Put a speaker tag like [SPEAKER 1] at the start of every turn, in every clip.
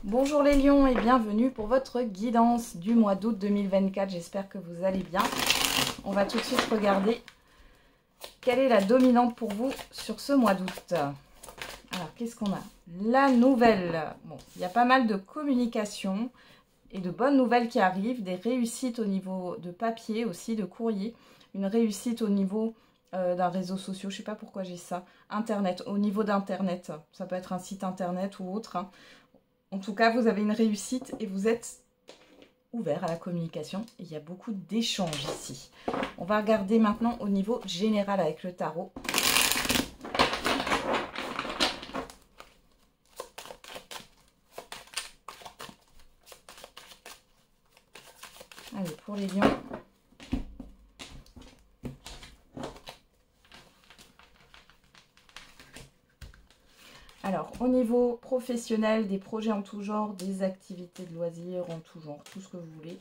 [SPEAKER 1] Bonjour les lions et bienvenue pour votre guidance du mois d'août 2024. J'espère que vous allez bien. On va tout de suite regarder quelle est la dominante pour vous sur ce mois d'août. Alors, qu'est-ce qu'on a? La nouvelle. Bon, il y a pas mal de communication et de bonnes nouvelles qui arrivent. Des réussites au niveau de papier aussi, de courrier. Une réussite au niveau d'un réseau social. Je ne sais pas pourquoi j'ai ça. Internet, au niveau d'Internet. Ça peut être un site Internet ou autre. Hein. En tout cas, vous avez une réussite et vous êtes ouvert à la communication. Et il y a beaucoup d'échanges ici. On va regarder maintenant au niveau général avec le tarot. Allez, pour les lions. Alors, au niveau professionnel, des projets en tout genre, des activités de loisirs en tout genre, tout ce que vous voulez.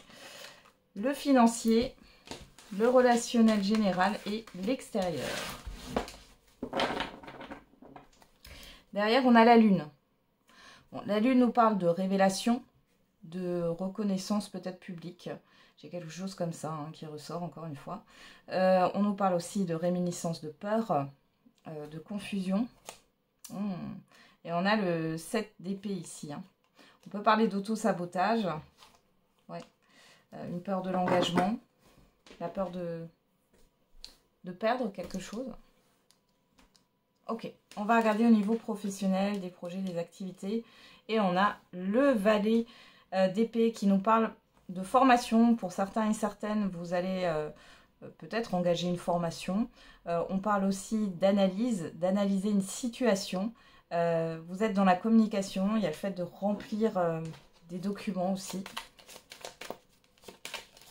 [SPEAKER 1] Le financier, le relationnel général et l'extérieur. Derrière, on a la lune. Bon, la lune nous parle de révélation, de reconnaissance peut-être publique. J'ai quelque chose comme ça hein, qui ressort encore une fois. On nous parle aussi de réminiscence de peur, de confusion. Et on a le 7 d'épée ici. Hein. On peut parler d'auto-sabotage. Ouais. Une peur de l'engagement. La peur de perdre quelque chose. Ok. On va regarder au niveau professionnel, des projets, des activités. Et on a le valet d'épée qui nous parle de formation. Pour certains et certaines, vous allez peut-être engager une formation. On parle aussi d'analyse, d'analyser une situation. Vous êtes dans la communication, il y a le fait de remplir des documents aussi.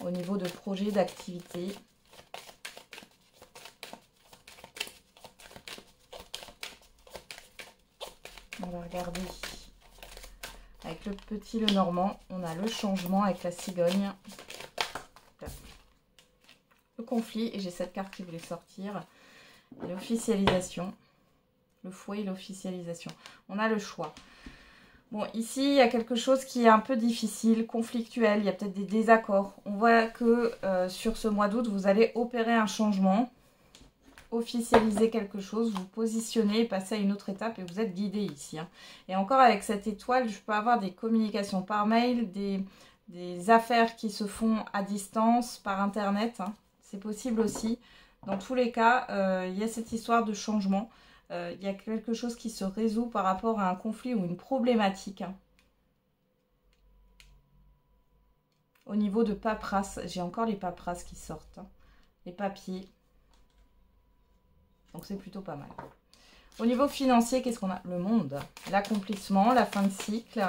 [SPEAKER 1] Au niveau de projets, d'activités. On va regarder. Avec le petit Lenormand, on a le changement avec la cigogne. Le conflit, et j'ai cette carte qui voulait sortir. L'officialisation. Le fouet et l'officialisation. On a le choix. Bon, ici, il y a quelque chose qui est un peu difficile, conflictuel. Il y a peut-être des désaccords. On voit que sur ce mois d'août, vous allez opérer un changement, officialiser quelque chose, vous positionner, passer à une autre étape et vous êtes guidé ici. Hein. Et encore avec cette étoile, je peux avoir des communications par mail, des affaires qui se font à distance, par Internet. Hein. C'est possible aussi. Dans tous les cas, il y a cette histoire de changement. Il y a quelque chose qui se résout par rapport à un conflit ou une problématique. Hein. Au niveau de paperasse, j'ai encore les paperasses qui sortent. Hein. Les papiers. Donc c'est plutôt pas mal. Au niveau financier, qu'est-ce qu'on a? Le monde. L'accomplissement, la fin de cycle.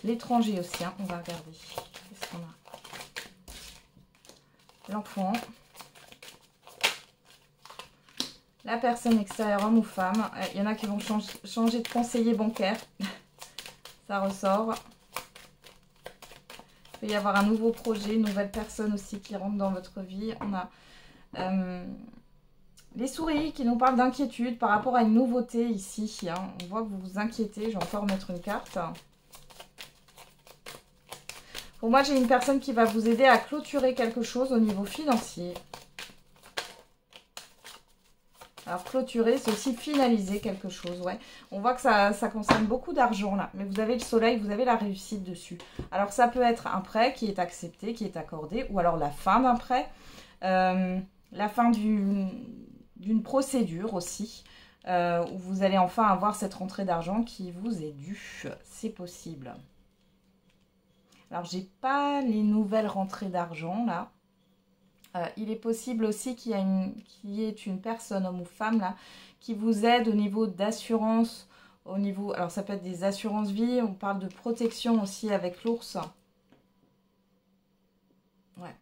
[SPEAKER 1] L'étranger aussi, hein. On va regarder. Qu'est-ce qu'on a? L'enfant. La personne extérieure, homme ou femme. Il y en a qui vont changer de conseiller bancaire. Ça ressort. Il peut y avoir un nouveau projet, une nouvelle personne aussi qui rentre dans votre vie. On a les souris qui nous parlent d'inquiétude par rapport à une nouveauté ici. Hein. On voit que vous vous inquiétez. Je vais encore mettre une carte. Pour moi, j'ai une personne qui va vous aider à clôturer quelque chose au niveau financier. Alors, clôturer, c'est aussi finaliser quelque chose, ouais. On voit que ça concerne beaucoup d'argent, là. Mais vous avez le soleil, vous avez la réussite dessus. Alors, ça peut être un prêt qui est accepté, qui est accordé, ou alors la fin d'un prêt. La fin d'une procédure aussi, où vous allez enfin avoir cette rentrée d'argent qui vous est due. C'est possible. Alors, j'ai pas les nouvelles rentrées d'argent, là. Il est possible aussi qu'il y ait une personne, homme ou femme, là, qui vous aide au niveau d'assurance, au niveau... Alors, ça peut être des assurances vie, on parle de protection aussi avec l'ours. Ouais.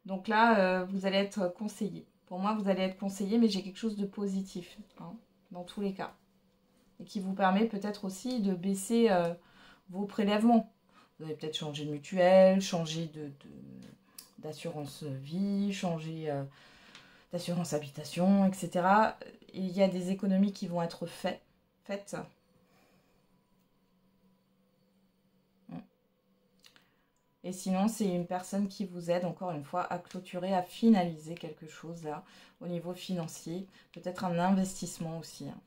[SPEAKER 1] Donc là, vous allez être conseillé. Pour moi, vous allez être conseillé, mais j'ai quelque chose de positif, hein, dans tous les cas. Et qui vous permet peut-être aussi de baisser vos prélèvements. Vous allez peut-être changer de mutuelle, changer d'assurance vie, changer d'assurance habitation, etc. il y a des économies qui vont être faites. Et sinon, c'est une personne qui vous aide, encore une fois, à clôturer, à finaliser quelque chose là, au niveau financier. Peut-être un investissement aussi. Hein.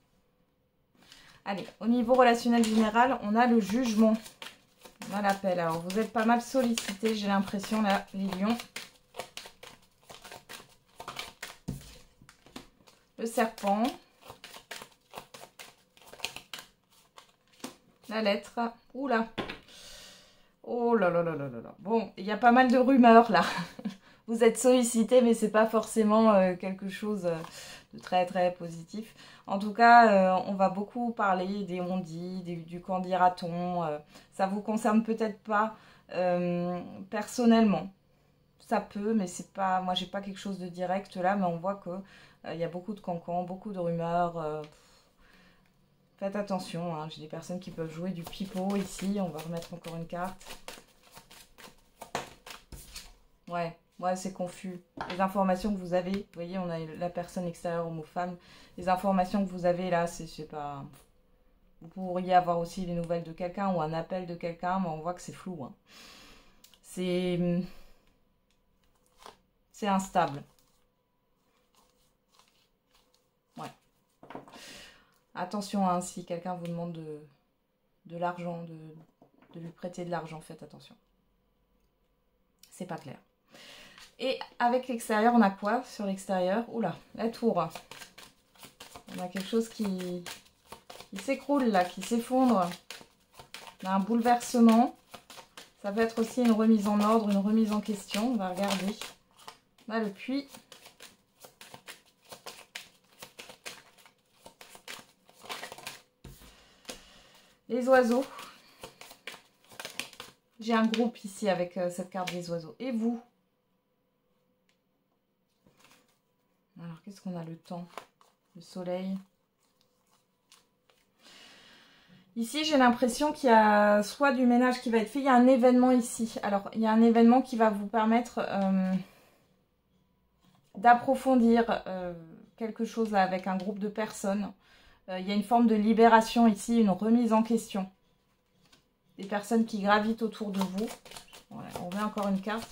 [SPEAKER 1] Allez, au niveau relationnel général, on a le jugement. On a l'appel. Alors, vous êtes pas mal sollicité, j'ai l'impression, là, les lions. Le serpent. La lettre. Oula. Oh là là là là là là. Bon, il y a pas mal de rumeurs là. Vous êtes sollicité, mais c'est pas forcément quelque chose de très très positif. En tout cas, on va beaucoup parler des on-dit, du qu'en dira-t-on. Ça vous concerne peut-être pas personnellement. Ça peut, mais c'est pas. Moi, j'ai pas quelque chose de direct là, mais on voit que il y a beaucoup de cancans, beaucoup de rumeurs. Faites attention, hein. J'ai des personnes qui peuvent jouer du pipeau ici. On va remettre encore une carte. Ouais, c'est confus. Les informations que vous avez, vous voyez, on a la personne extérieure, homme ou femme. Les informations que vous avez là, c'est pas... Vous pourriez avoir aussi les nouvelles de quelqu'un ou un appel de quelqu'un, mais on voit que c'est flou. Hein. C'est instable. Ouais. Attention, hein, si quelqu'un vous demande de l'argent, de lui prêter de l'argent, faites attention. C'est pas clair. Et avec l'extérieur, on a quoi sur l'extérieur? Oula, la tour. On a quelque chose qui s'écroule là, qui s'effondre. On a un bouleversement. Ça peut être aussi une remise en ordre, une remise en question. On va regarder. On a le puits. Les oiseaux. J'ai un groupe ici avec cette carte des oiseaux. Et vous? Alors, qu'est-ce qu'on a? Le temps, le soleil. Ici, j'ai l'impression qu'il y a soit du ménage qui va être fait. Il y a un événement ici. Alors, il y a un événement qui va vous permettre d'approfondir quelque chose avec un groupe de personnes. Il y a une forme de libération ici, une remise en question. Des personnes qui gravitent autour de vous. Voilà, on met encore une carte.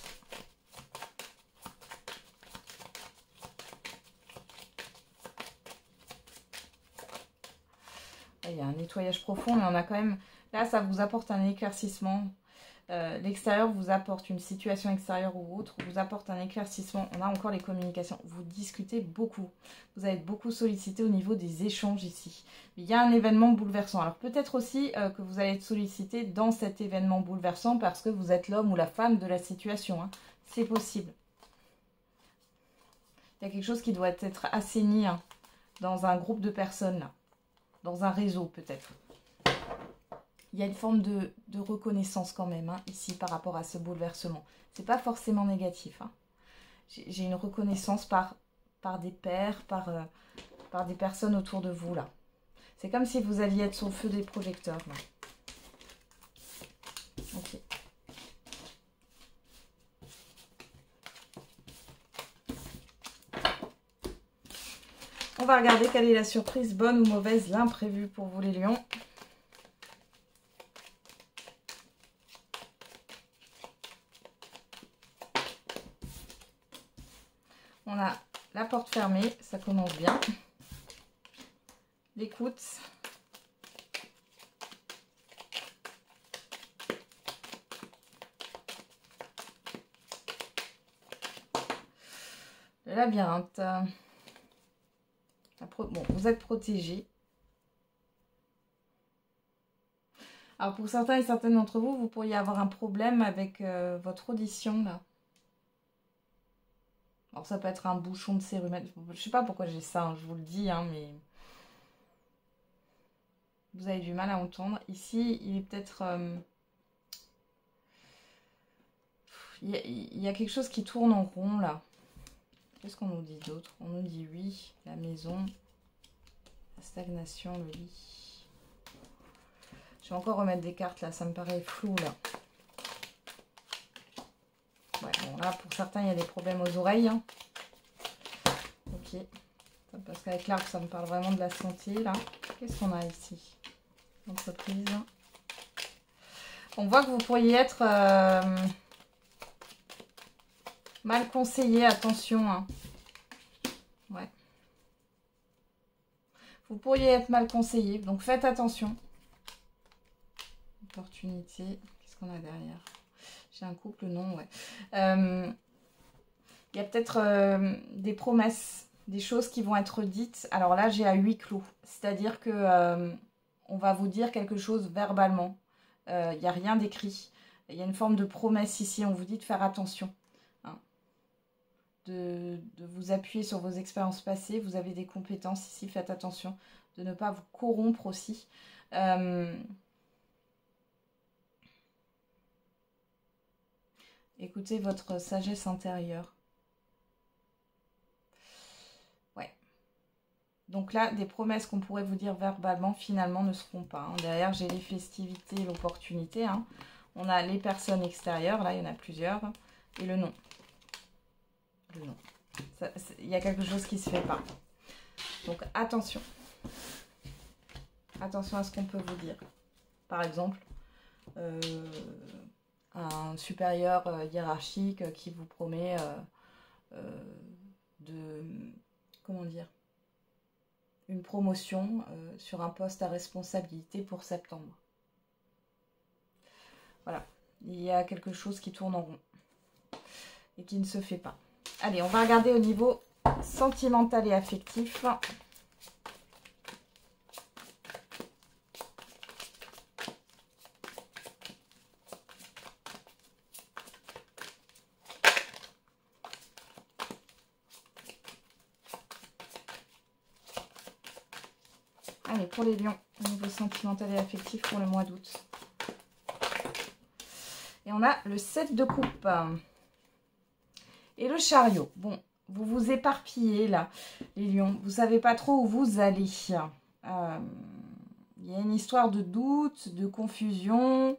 [SPEAKER 1] Il y a un nettoyage profond, mais on a quand même... Là, ça vous apporte un éclaircissement. L'extérieur vous apporte une situation extérieure ou autre, vous apporte un éclaircissement. On a encore les communications. Vous discutez beaucoup. Vous allez être beaucoup sollicité au niveau des échanges ici. Il y a un événement bouleversant. Alors peut-être aussi que vous allez être sollicité dans cet événement bouleversant parce que vous êtes l'homme ou la femme de la situation. Hein. C'est possible. Il y a quelque chose qui doit être assaini hein, dans un groupe de personnes là. Dans un réseau peut-être. Il y a une forme de reconnaissance quand même, hein, ici, par rapport à ce bouleversement. C'est pas forcément négatif. Hein. J'ai une reconnaissance par des pairs, par des personnes autour de vous, là. C'est comme si vous alliez être sur le feu des projecteurs, là. Ok. On va regarder quelle est la surprise, bonne ou mauvaise, l'imprévu pour vous, les lions. On a la porte fermée, ça commence bien. L'écoute. Le labyrinthe. Bon, vous êtes protégés. Alors pour certains et certaines d'entre vous, vous pourriez avoir un problème avec votre audition là. Alors ça peut être un bouchon de cérumen. Je sais pas pourquoi j'ai ça, hein, je vous le dis, hein, mais vous avez du mal à entendre. Ici, il est peut-être... il y a quelque chose qui tourne en rond là. Qu'est-ce qu'on nous dit d'autre? On nous dit oui, la maison, la stagnation, le lit. Je vais encore remettre des cartes là, ça me paraît flou là. Ouais, bon là pour certains il y a des problèmes aux oreilles. Hein. Ok. Parce qu'avec l'arbre, ça me parle vraiment de la santé, là. Qu'est-ce qu'on a ici? Entreprise. On voit que vous pourriez être mal conseillé, attention. Hein. Ouais. Vous pourriez être mal conseillé, donc faites attention. Opportunité. Qu'est-ce qu'on a derrière? J'ai un couple, non, ouais. Il y a peut-être des promesses, des choses qui vont être dites. Alors là, j'ai à huis clos. C'est-à-dire que on va vous dire quelque chose verbalement. Il n'y a rien d'écrit. Il y a une forme de promesse ici. On vous dit de faire attention. Hein. De vous appuyer sur vos expériences passées. Vous avez des compétences ici. Faites attention. De ne pas vous corrompre aussi. Écoutez votre sagesse intérieure. Ouais. Donc là, des promesses qu'on pourrait vous dire verbalement, finalement, ne seront pas. Hein. Derrière, j'ai les festivités, l'opportunité. Hein. On a les personnes extérieures. Là, il y en a plusieurs. Et le nom. Le nom. Il y a quelque chose qui ne se fait pas. Donc, attention. Attention à ce qu'on peut vous dire. Par exemple, un supérieur hiérarchique qui vous promet comment dire, une promotion sur un poste à responsabilité pour septembre. Voilà, il y a quelque chose qui tourne en rond et qui ne se fait pas. Allez, on va regarder au niveau sentimental et affectif. Allez, pour les lions, au niveau sentimental et affectif pour le mois d'août. Et on a le 7 de coupe. Et le chariot. Bon, vous vous éparpillez là, les lions. Vous ne savez pas trop où vous allez. Il y a une histoire de doute, de confusion.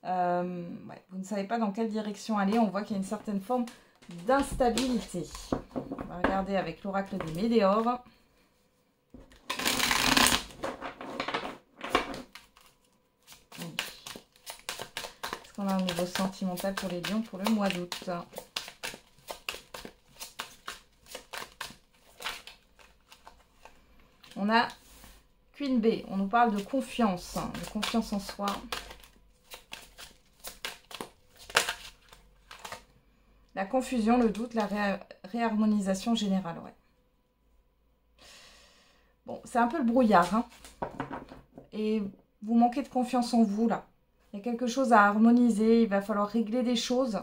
[SPEAKER 1] Ouais, vous ne savez pas dans quelle direction aller. On voit qu'il y a une certaine forme d'instabilité. On va regarder avec l'oracle des Médéores. Qu'est-ce qu'on a au niveau sentimental pour les lions pour le mois d'août? On a Queen B. On nous parle de confiance en soi. La confusion, le doute, la réharmonisation générale, ouais. Bon, c'est un peu le brouillard, hein. Et vous manquez de confiance en vous, là. Il y a quelque chose à harmoniser. Il va falloir régler des choses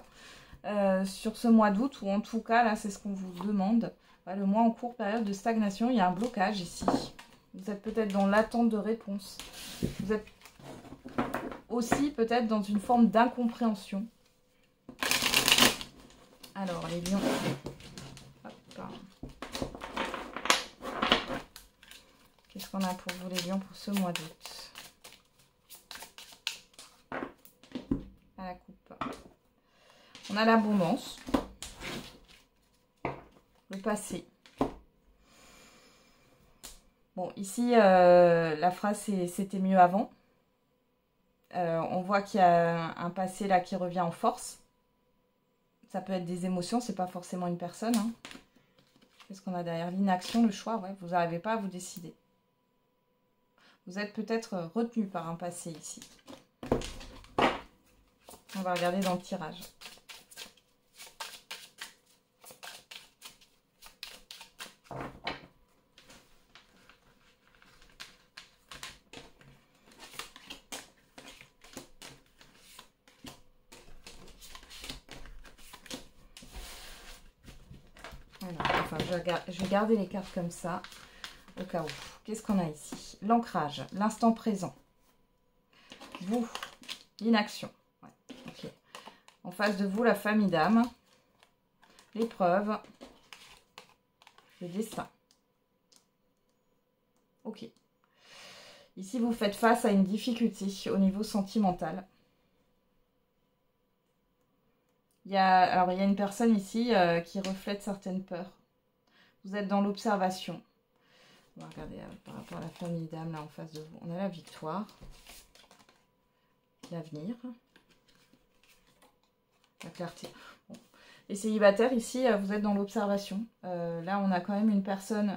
[SPEAKER 1] sur ce mois d'août. Ou en tout cas, là, c'est ce qu'on vous demande. Le mois en cours, période de stagnation. Il y a un blocage ici. Vous êtes peut-être dans l'attente de réponse. Vous êtes aussi peut-être dans une forme d'incompréhension. Alors, les lions. Qu'est-ce qu'on a pour vous, les lions, pour ce mois d'août? À la coupe. On a l'abondance. Le passé. Bon, ici, la phrase, c'était mieux avant. On voit qu'il y a un passé là qui revient en force. Ça peut être des émotions, c'est pas forcément une personne. Hein. Qu'est-ce qu'on a derrière? L'inaction, le choix, ouais. Vous n'arrivez pas à vous décider. Vous êtes peut-être retenu par un passé ici. On va regarder dans le tirage. Je vais garder les cartes comme ça, au cas où. Qu'est-ce qu'on a ici? L'ancrage, l'instant présent. Vous, l'inaction. Ouais, okay. En face de vous, la famille d'âme. L'épreuve. Le destin. Ok. Ici, vous faites face à une difficulté au niveau sentimental. Alors, il y a une personne ici qui reflète certaines peurs. Vous êtes dans l'observation. On va regarder par rapport à la famille d'âme là en face de vous. On a la victoire, l'avenir, la clarté. Bon. Les célibataires ici, vous êtes dans l'observation. Là, on a quand même une personne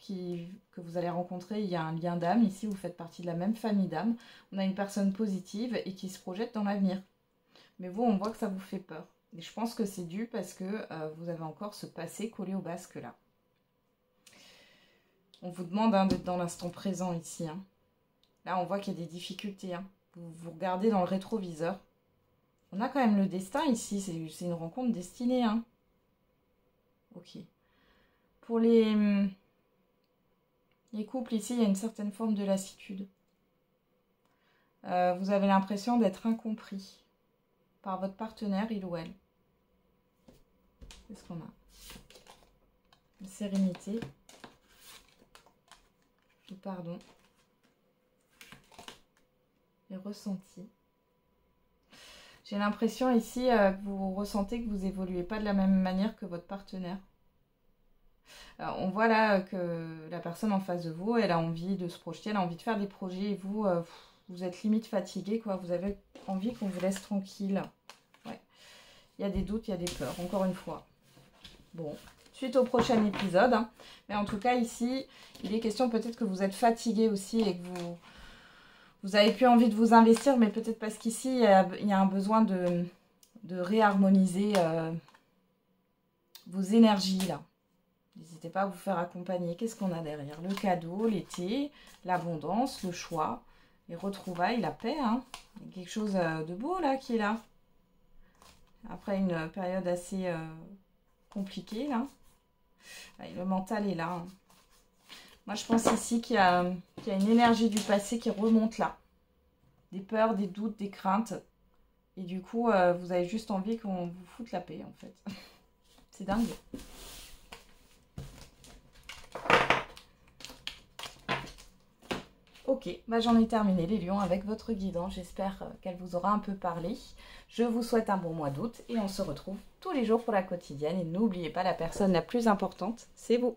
[SPEAKER 1] que vous allez rencontrer. Il y a un lien d'âme. Ici, vous faites partie de la même famille d'âme. On a une personne positive et qui se projette dans l'avenir. Mais vous, on voit que ça vous fait peur. Et je pense que c'est dû parce que vous avez encore ce passé collé au basque là. On vous demande d'être dans l'instant présent ici. Hein. Là, on voit qu'il y a des difficultés. Hein. Vous regardez dans le rétroviseur. On a quand même le destin ici. C'est une rencontre destinée. Hein. Ok. Pour les couples ici, il y a une certaine forme de lassitude. Vous avez l'impression d'être incompris par votre partenaire, il ou elle. Qu'est-ce qu'on a? La sérénité. Le pardon. Les ressentis. J'ai l'impression ici que vous ressentez que vous évoluez pas de la même manière que votre partenaire. Alors, on voit là que la personne en face de vous, elle a envie de se projeter, elle a envie de faire des projets et vous, vous êtes limite fatigué, quoi. Vous avez envie qu'on vous laisse tranquille. Ouais. Il y a des doutes, il y a des peurs, encore une fois. Bon, suite au prochain épisode. Hein. Mais en tout cas, ici, il est question peut-être que vous êtes fatigué aussi et que vous avez plus envie de vous investir, mais peut-être parce qu'ici, il y a un besoin de réharmoniser vos énergies, là. N'hésitez pas à vous faire accompagner. Qu'est-ce qu'on a derrière? Le cadeau, l'été, l'abondance, le choix, les retrouvailles, la paix. Hein. Il y a quelque chose de beau, là, qui est là. Après une période assez compliquée, là. Ouais, le mental est là. Hein. Moi, je pense ici qu'il y a une énergie du passé qui remonte là. Des peurs, des doutes, des craintes. Et du coup, vous avez juste envie qu'on vous foute la paix, en fait. C'est dingue. Ok, bah j'en ai terminé les lions avec votre guidance. J'espère qu'elle vous aura un peu parlé. Je vous souhaite un bon mois d'août et on se retrouve tous les jours pour la quotidienne. Et n'oubliez pas, la personne la plus importante, c'est vous.